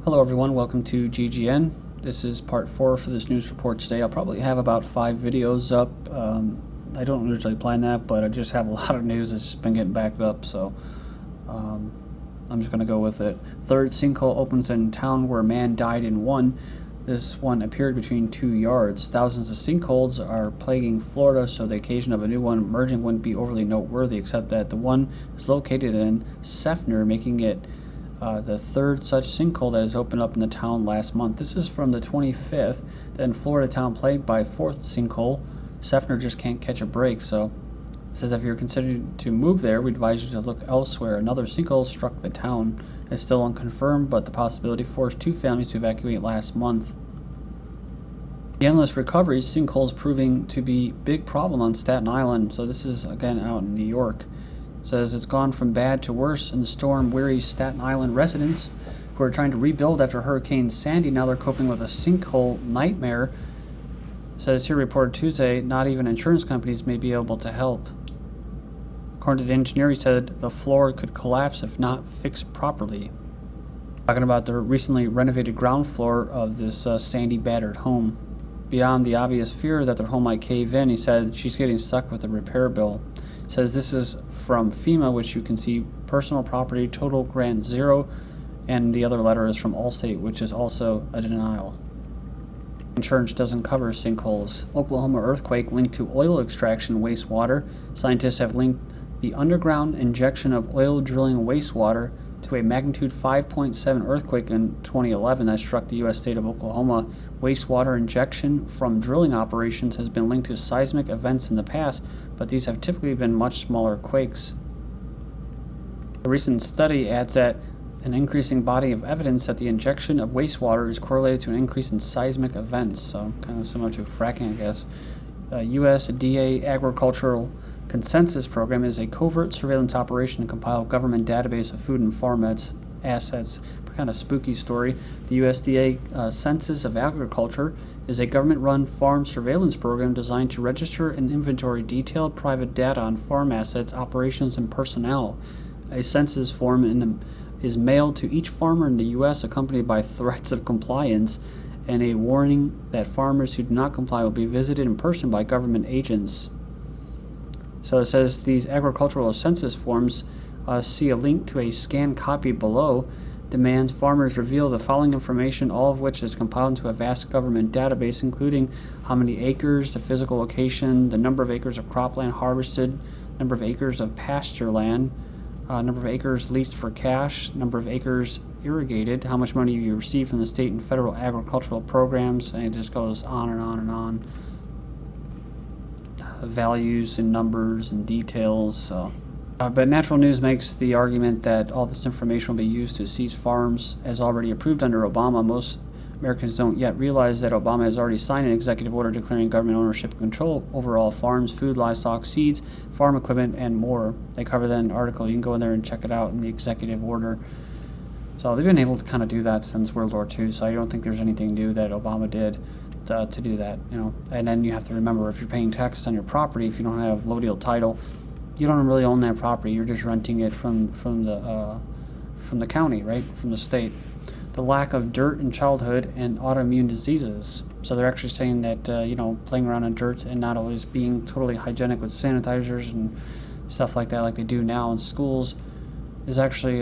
Hello everyone, welcome to GGN. This is part 4 for this news report today. I'll probably have about 5 videos up. I don't usually plan that, but I just have a lot of news that's been getting backed up, so I'm just going to go with it. Third sinkhole opens in town where a man died in one. This one appeared between 2 yards. Thousands of sinkholes are plaguing Florida, so the occasion of a new one emerging wouldn't be overly noteworthy, except that the one is located in Staten, making it the third such sinkhole that has opened up in the town last month. This is from the 25th. Then Florida town plagued by fourth sinkhole. Staten just can't catch a break, so it says if you're considering to move there, we advise you to look elsewhere. Another sinkhole struck the town. It's still unconfirmed, but the possibility forced 2 families to evacuate last month. The endless recovery, sinkholes proving to be big problem on Staten Island. So this is again out in New York. It says it's gone from bad to worse in the storm-weary Staten Island residents who are trying to rebuild after Hurricane Sandy. Now they're coping with a sinkhole nightmare. It says here reported Tuesday, not even insurance companies may be able to help. According to the engineer, he said the floor could collapse if not fixed properly. Talking about the recently renovated ground floor of this sandy battered home. Beyond the obvious fear that their home might cave in, he said she's getting stuck with a repair bill. It says this is from FEMA, which you can see personal property total grant 0, and the other letter is from Allstate, which is also a denial. Insurance doesn't cover sinkholes. Oklahoma earthquake linked to oil extraction wastewater. Scientists have linked the underground injection of oil drilling wastewater to a magnitude 5.7 earthquake in 2011 that struck the U.S. state of Oklahoma. Wastewater injection from drilling operations has been linked to seismic events in the past, but these have typically been much smaller quakes. A recent study adds that an increasing body of evidence that the injection of wastewater is correlated to an increase in seismic events, so kind of similar to fracking, I guess. USDA agricultural Census program is a covert surveillance operation to compile government database of food and farm assets. Kind of spooky story. The USDA Census of Agriculture is a government-run farm surveillance program designed to register and inventory detailed private data on farm assets, operations, and personnel. A census form is mailed to each farmer in the U.S. accompanied by threats of compliance and a warning that farmers who do not comply will be visited in person by government agents. So it says these agricultural census forms see a link to a scanned copy below. Demands farmers reveal the following information, all of which is compiled into a vast government database, including how many acres, the physical location, the number of acres of cropland harvested, number of acres of pasture land, number of acres leased for cash, number of acres irrigated, how much money you receive from the state and federal agricultural programs, and it just goes on and on and on. Values and numbers and details. But Natural News makes the argument that all this information will be used to seize farms as already approved under Obama. Most Americans don't yet realize that Obama has already signed an executive order declaring government ownership and control over all farms, food, livestock, seeds, farm equipment, and more. They cover that in an article. You can go in there and check it out in the executive order. So they've been able to kind of do that since World War II, so I don't think there's anything new that Obama did to do that, you know. And then you have to remember, if you're paying taxes on your property, if you don't have low deal title, you don't really own that property. You're just renting it from the county, right? From the state. The lack of dirt in childhood and autoimmune diseases. So they're actually saying that playing around in dirt and not always being totally hygienic with sanitizers and stuff like that, like they do now in schools, is actually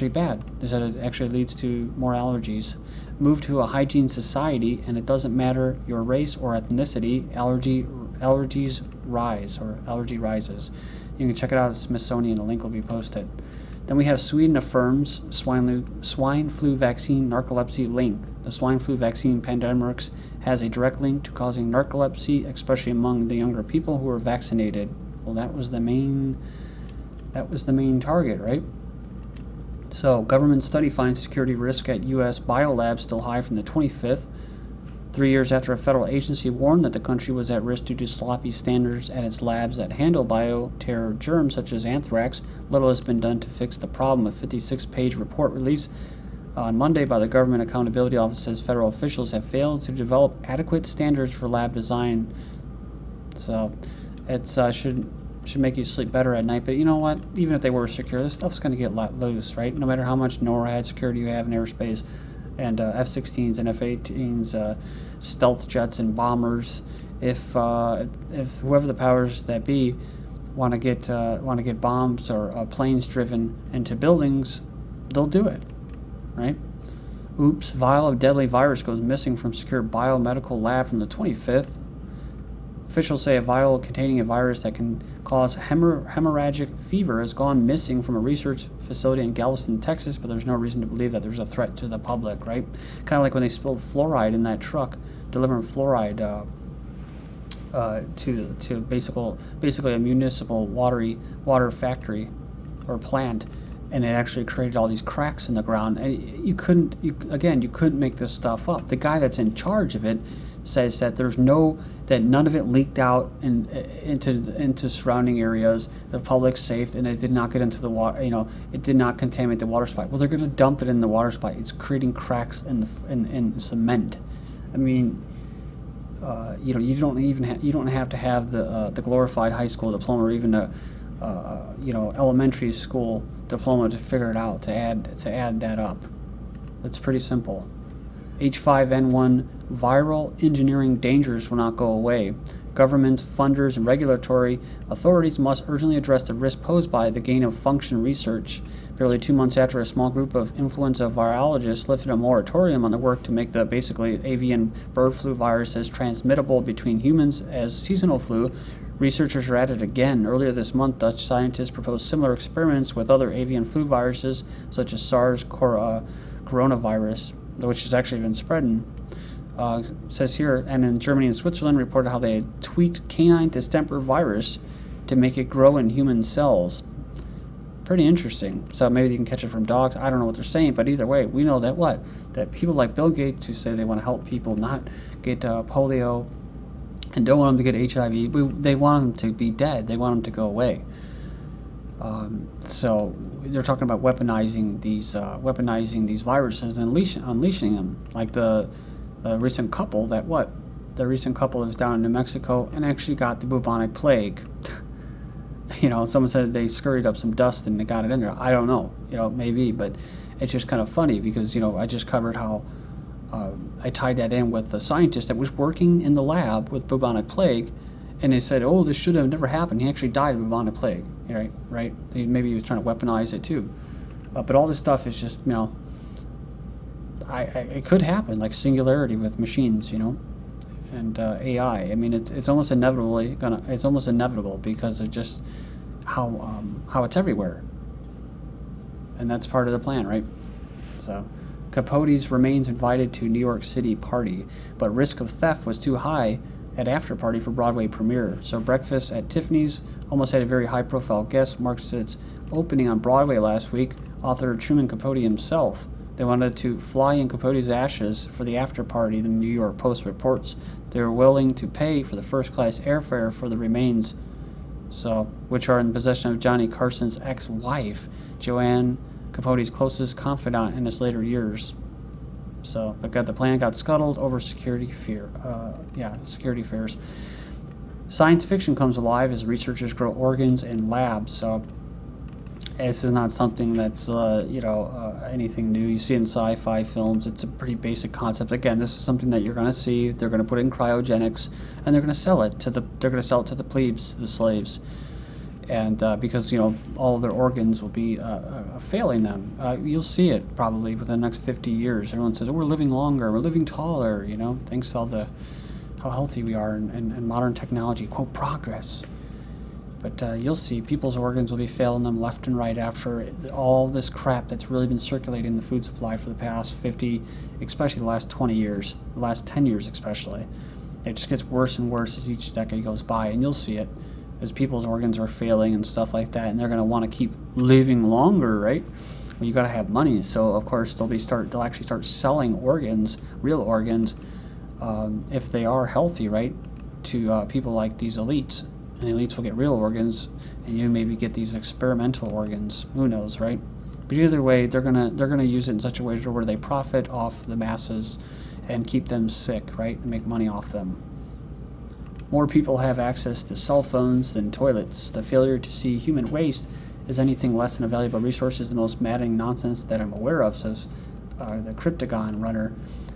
bad. Is that it actually leads to more allergies. Move to a hygiene society, and it doesn't matter your race or ethnicity. Allergies rise, or allergy rises. You can check it out at Smithsonian. The link will be posted. Then we have Sweden affirms swine flu vaccine narcolepsy link. The swine flu vaccine pandemic has a direct link to causing narcolepsy, especially among the younger people who are vaccinated. Well, that was the main target, right? So, government study finds security risk at U.S. biolabs still high from the 25th. 3 years after a federal agency warned that the country was at risk due to sloppy standards at its labs that handle bioterror germs such as anthrax, little has been done to fix the problem. A 56-page report released on Monday by the Government Accountability Office says federal officials have failed to develop adequate standards for lab design. So, it should make you sleep better at night. But you know what? Even if they were secure, this stuff's going to get let loose, right? No matter how much NORAD security you have in airspace, and F-16s and F-18s, stealth jets and bombers. If whoever the powers that be want to get bombs or planes driven into buildings, they'll do it, right? Oops, vial of deadly virus goes missing from secure biomedical lab from the 25th. Officials say a vial containing a virus that can cause hemorrhagic fever has gone missing from a research facility in Galveston, Texas, but there's no reason to believe that there's a threat to the public, right? Kind of like when they spilled fluoride in that truck, delivering fluoride to basically a municipal water factory or plant, and it actually created all these cracks in the ground. And you couldn't make this stuff up. The guy that's in charge of it says that that none of it leaked out into surrounding areas. The public's safe, and it did not get into the water. It did not contaminate the water supply. Well, they're going to dump it in the water supply. It's creating cracks in cement. I mean, you don't have to have the glorified high school diploma or even a elementary school diploma to figure it out, to add that up. It's pretty simple. H5N1 viral engineering dangers will not go away. Governments, funders, and regulatory authorities must urgently address the risk posed by the gain-of-function research. Barely 2 months after a small group of influenza virologists lifted a moratorium on the work to make the basically avian bird flu viruses transmittable between humans as seasonal flu, researchers are at it again. Earlier this month, Dutch scientists proposed similar experiments with other avian flu viruses, such as SARS coronavirus, which has actually been spreading. Says here, and in Germany and Switzerland reported how they had tweaked canine distemper virus to make it grow in human cells. Pretty interesting. So maybe they can catch it from dogs. I don't know what they're saying, but either way, we know that people like Bill Gates, who say they want to help people not get polio and don't want them to get HIV, they want them to be dead. They want them to go away. So they're talking about weaponizing these viruses and unleashing them, like the recent couple that was down in New Mexico and actually got the bubonic plague. Someone said they scurried up some dust and they got it in there. I don't know, maybe, but it's just kind of funny because, I just covered how I tied that in with the scientist that was working in the lab with bubonic plague, and they said, oh, this should have never happened. He actually died of bubonic plague, right? Maybe he was trying to weaponize it too. But all this stuff is just, it could happen, like singularity with machines, and AI. I mean, it's almost inevitable because of just how it's everywhere, and that's part of the plan, right? So, Capote's remains invited to New York City party, but risk of theft was too high at after party for Broadway premiere. So, breakfast at Tiffany's almost had a very high-profile guest. Marks its opening on Broadway last week. Author Truman Capote himself. They wanted to fly in Capote's ashes for the after party, the New York Post reports. They were willing to pay for the first-class airfare for the remains, which are in possession of Johnny Carson's ex-wife, Joanne Capote's closest confidant in his later years. But the plan got scuttled over security fears. Science fiction comes alive as researchers grow organs in labs. So this is not something that's anything new. You see in sci-fi films, it's a pretty basic concept. Again, this is something that you're going to see. They're going to put in cryogenics, and they're going to sell it to the plebes, the slaves, and because all of their organs will be failing them. You'll see it probably within the next 50 years. Everyone says, "Oh, we're living longer, we're living taller," thanks to how healthy we are and modern technology, quote, progress. But you'll see people's organs will be failing them left and right after all this crap that's really been circulating in the food supply for the past 50, especially the last 20 years, the last 10 years especially. It just gets worse and worse as each decade goes by, and you'll see it as people's organs are failing and stuff like that, and they're going to want to keep living longer, right? Well, you got to have money, so of course they'll actually start selling organs, real organs, if they are healthy, right, to people like these elites. And the elites will get real organs, and you maybe get these experimental organs. Who knows, right? But either way, they're gonna use it in such a way where they profit off the masses and keep them sick, right, and make money off them. More people have access to cell phones than toilets. The failure to see human waste as anything less than a valuable resource is the most maddening nonsense that I'm aware of, says the Cryptagon runner.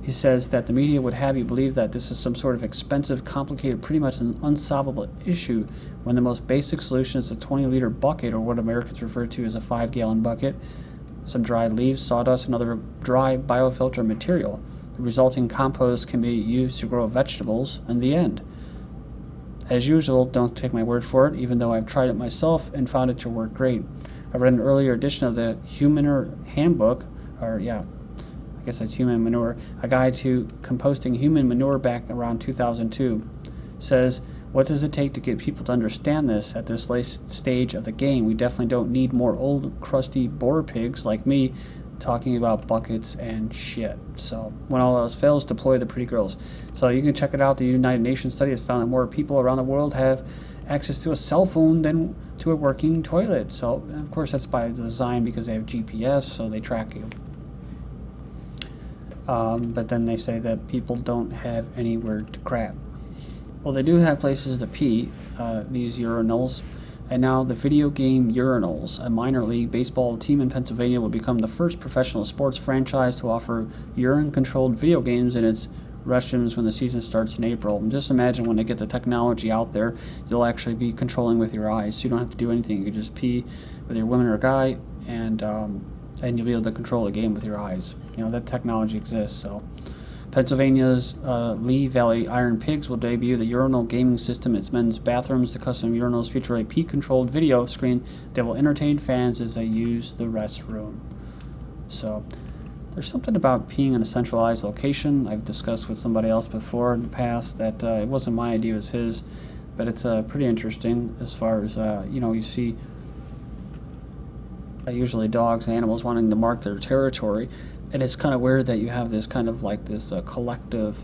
He says that the media would have you believe that this is some sort of expensive, complicated, pretty much an unsolvable issue, when the most basic solution is a 20-liter bucket, or what Americans refer to as a 5-gallon bucket, some dried leaves, sawdust, and other dry biofilter material. The resulting compost can be used to grow vegetables in the end. As usual, don't take my word for it, even though I've tried it myself and found it to work great. I read an earlier edition of the Human Handbook, I guess that's Human Manure, a guide to composting human manure back around 2002. Says, what does it take to get people to understand this at this late stage of the game? We definitely don't need more old, crusty boar pigs like me talking about buckets and shit. So when all else fails, deploy the pretty girls. So you can check it out. The United Nations study has found that more people around the world have access to a cell phone than to a working toilet. So of course that's by design, because they have GPS, so they track you. But then they say that people don't have anywhere to crap. Well, they do have places to pee, these urinals. And now the video game Urinals, a minor league baseball team in Pennsylvania, will become the first professional sports franchise to offer urine-controlled video games in its restrooms when the season starts in April. And just imagine when they get the technology out there, you'll actually be controlling with your eyes. So you don't have to do anything. You can just pee with your woman or guy, and you'll be able to control the game with your eyes. You know, that technology exists. So Pennsylvania's Lee Valley Iron Pigs will debut the urinal gaming system in its men's bathrooms. The custom urinals feature a pee-controlled video screen that will entertain fans as they use the restroom. So there's something about peeing in a centralized location. I've discussed with somebody else before in the past that it wasn't my idea, it was his, but it's pretty interesting as far as, you see usually dogs and animals wanting to mark their territory. And it's kind of weird that you have this kind of like this collective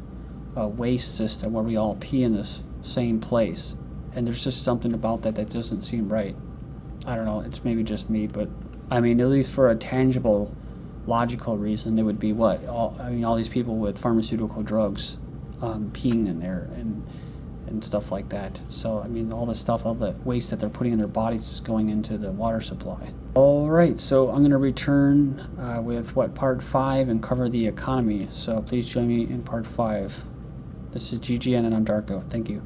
waste system where we all pee in this same place. And there's just something about that that doesn't seem right. I don't know, it's maybe just me, but I mean, at least for a tangible, logical reason, there would be what? All these people with pharmaceutical drugs peeing in there and stuff like that. So, I mean, all the stuff, all the waste that they're putting in their bodies is going into the water supply. All right, so I'm going to return with part 5 and cover the economy. So please join me in part 5. This is GGN and I'm Darko. Thank you.